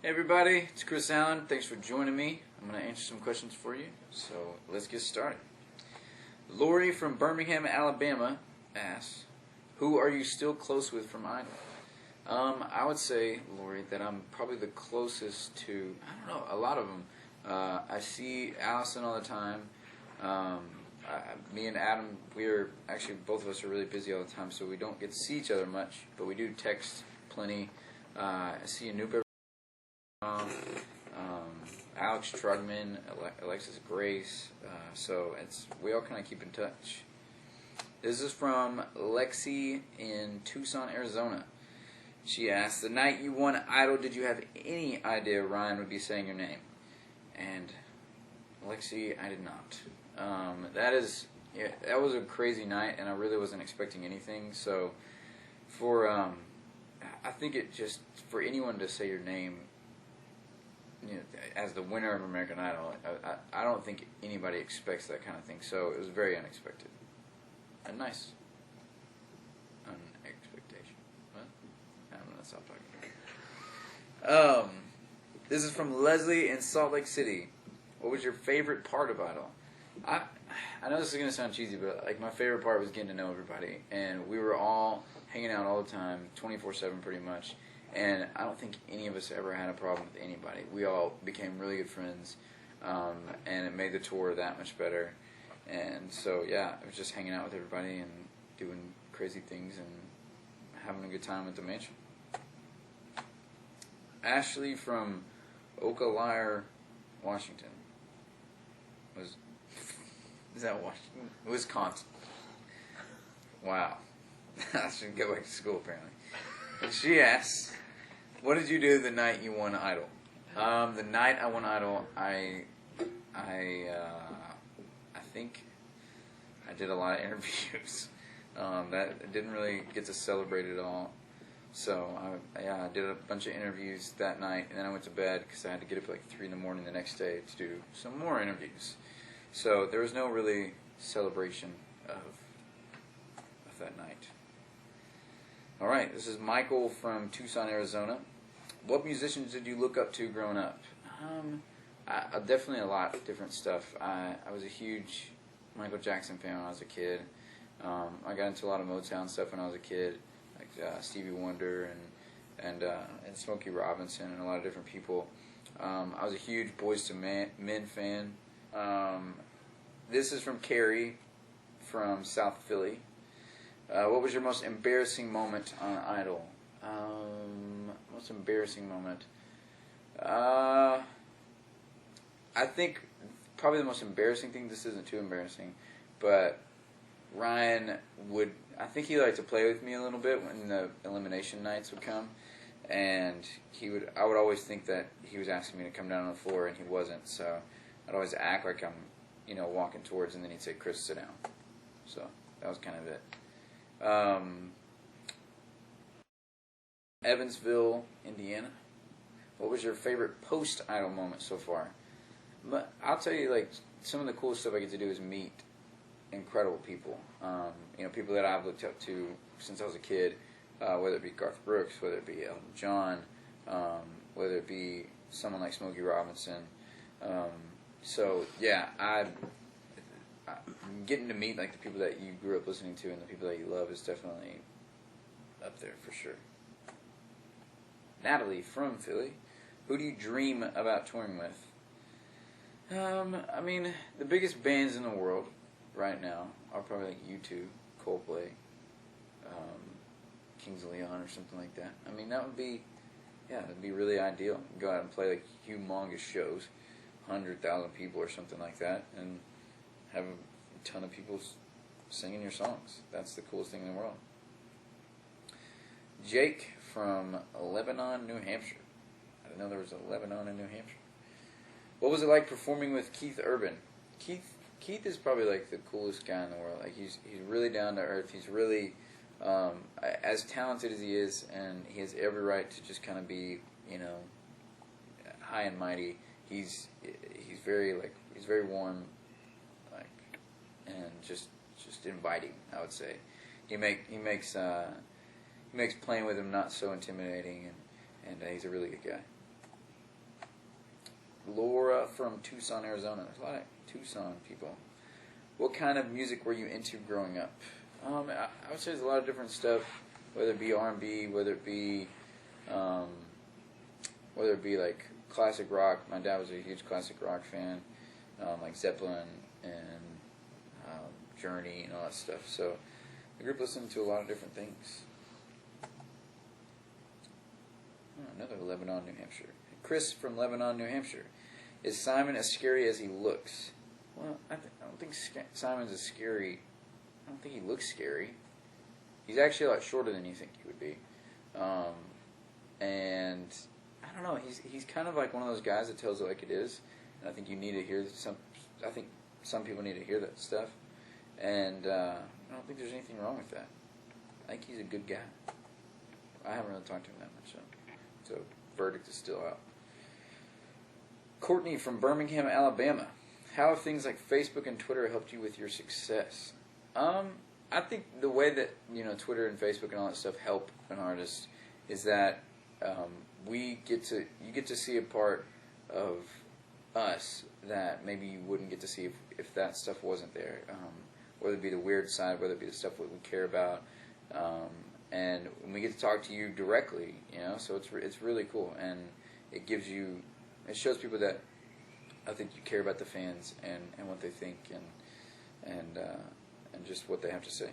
Hey everybody, it's Chris Allen. Thanks for joining me. I'm going to answer some questions for you, so let's get started. Lori from Birmingham, Alabama asks, who are you still close with from Idol? I would say, Lori, that I'm probably the closest to, I don't know, a lot of them. I see Allison all the time. Me and Adam, actually both of us are really busy all the time, so we don't get to see each other much, but we do text plenty. I see a new Alex Trugman, Alexis Grace, so we all kind of keep in touch. This is from Lexi in Tucson, Arizona. She asks, the night you won Idol, did you have any idea Ryan would be saying your name? And Lexi, I did not. That was a crazy night, and I really wasn't expecting anything. So, I think for anyone to say your name, as the winner of American Idol, I don't think anybody expects that kind of thing. So it was very unexpected and nice. Unexpectation. What? I'm gonna stop talking. This is from Leslie in Salt Lake City. What was your favorite part of Idol? I know this is gonna sound cheesy, but like my favorite part was getting to know everybody, and we were all hanging out all the time, 24/7 pretty much. And I don't think any of us ever had a problem with anybody. We all became really good friends, and it made the tour that much better. And so, yeah, it was just hanging out with everybody and doing crazy things and having a good time at the mansion. Ashley from Ocalaire, Washington. Is that Washington? Wisconsin. Wow. I should go back to school, apparently. And she asks, what did you do the night you won Idol? The night I won Idol, I think I did a lot of interviews. That didn't really get to celebrate it all. So I did a bunch of interviews that night, and then I went to bed because I had to get up at like 3 in the morning the next day to do some more interviews. So there was no really celebration of that night. All right, this is Michael from Tucson, Arizona. What musicians did you look up to growing up? Definitely a lot of different stuff. I was a huge Michael Jackson fan when I was a kid. I got into a lot of Motown stuff when I was a kid, like Stevie Wonder and Smokey Robinson and a lot of different people. I was a huge Boyz II Men fan. This is from Carrie from South Philly. What was your most embarrassing moment on Idol? Most embarrassing moment. I think probably the most embarrassing thing, this isn't too embarrassing, but Ryan I think he liked to play with me a little bit when the elimination nights would come, and I would always think that he was asking me to come down on the floor, and he wasn't, so I'd always act like I'm, walking towards, and then he'd say, Chris, sit down. So that was kind of it. Evansville, Indiana. What was your favorite post-Idol moment so far? But I'll tell you, like, some of the coolest stuff I get to do is meet incredible people. People that I've looked up to since I was a kid, whether it be Garth Brooks, whether it be Elton John, whether it be someone like Smokey Robinson. So, yeah, I'm getting to meet like the people that you grew up listening to and the people that you love is definitely up there for sure. Natalie from Philly. Who do you dream about touring with? The biggest bands in the world right now are probably like U2, Coldplay, Kings of Leon or something like that. That'd be really ideal. Go out and play like humongous shows, 100,000 people or something like that, and have a ton of people singing your songs. That's the coolest thing in the world. Jake from Lebanon, New Hampshire. I didn't know there was a Lebanon in New Hampshire. What was it like performing with Keith Urban? Keith is probably like the coolest guy in the world. Like he's really down to earth. He's really as talented as he is, and he has every right to just kind of be, high and mighty. He's very warm, and just inviting, I would say. He makes playing with him not so intimidating, and he's a really good guy. Laura from Tucson, Arizona. There's a lot of Tucson people. What kind of music were you into growing up? I would say there's a lot of different stuff, whether it be R&B, whether it be like classic rock. My dad was a huge classic rock fan, like Zeppelin and Journey and all that stuff. So the group listened to a lot of different things. Another Lebanon, New Hampshire. Kris from Lebanon, New Hampshire. Is Simon as scary as he looks? Well, I don't think Simon's as scary. I don't think he looks scary. He's actually a lot shorter than you think he would be. And I don't know. He's kind of like one of those guys that tells it like it is. And I think you need to hear some. I think some people need to hear that stuff. And I don't think there's anything wrong with that. I think he's a good guy. I haven't really talked to him that much, so verdict is still out. Courtney from Birmingham, Alabama. How have things like Facebook and Twitter helped you with your success? I think the way that Twitter and Facebook and all that stuff help an artist is that you get to see a part of us that maybe you wouldn't get to see if that stuff wasn't there. Whether it be the weird side, whether it be the stuff that we care about, and we get to talk to you directly, so it's really cool, and it shows people that I think you care about the fans and what they think and just what they have to say.